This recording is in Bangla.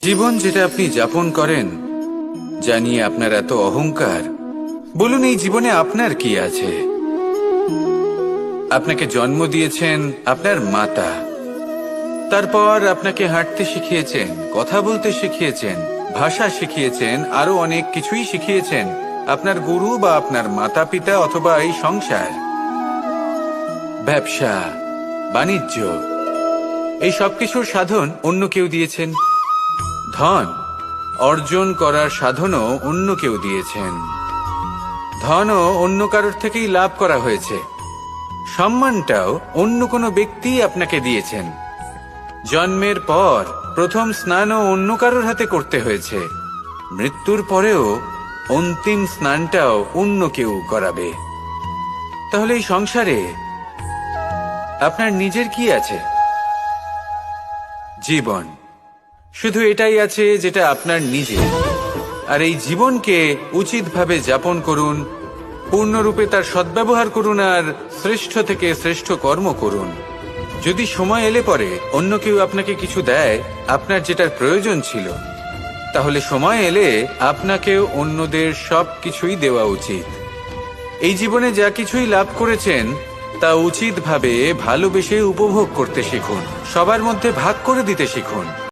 জীবন যেটা আপনি যাপন করেন, যা নিয়ে আপনার এত অহংকার, বলুন এই জীবনে আপনার কি আছে? আপনাকে জন্ম দিয়েছেন আপনার মাতা, তারপর আপনাকে হাঁটতে শিখিয়েছেন, কথা বলতে শিখিয়েছেন, ভাষা শিখিয়েছেন, আরো অনেক কিছুই শিখিয়েছেন আপনার গুরু বা আপনার মাতা পিতা অথবা এই সংসার। ব্যবসা, বাণিজ্য, এই সবকিছুর সাধন অন্য কেউ দিয়েছেন। ধন অর্জন করার সাধনও অন্য কেউ দিয়েছেন। ধনও অন্য কারোর থেকেই লাভ করা হয়েছে। সম্মানটাও অন্য কোনো ব্যক্তি আপনাকে দিয়েছেন। জন্মের পর প্রথম স্নানও অন্য কারোর হাতে করতে হয়েছে। মৃত্যুর পরেও অন্তিম স্নানটাও অন্য কেউ করাবে। তাহলে এই সংসারে আপনার নিজের কি আছে? জীবন। শুধু এটাই আছে যেটা আপনার নিজের। আর এই জীবনকে উচিতভাবে যাপন করুন, পূর্ণরূপে তার সদ্ব্যবহার করুন, আর শ্রেষ্ঠ থেকে শ্রেষ্ঠ কর্ম করুন। যদি সময় এলে পরে অন্য কেউ আপনাকে কিছু দেয় আপনার যেটার প্রয়োজন ছিল, তাহলে সময় এলে আপনাকেও অন্যদের সব কিছুই দেওয়া উচিত। এই জীবনে যা কিছুই লাভ করেছেন তা উচিতভাবে ভালোবেসে উপভোগ করতে শিখুন। সবার মধ্যে ভাগ করে দিতে শিখুন।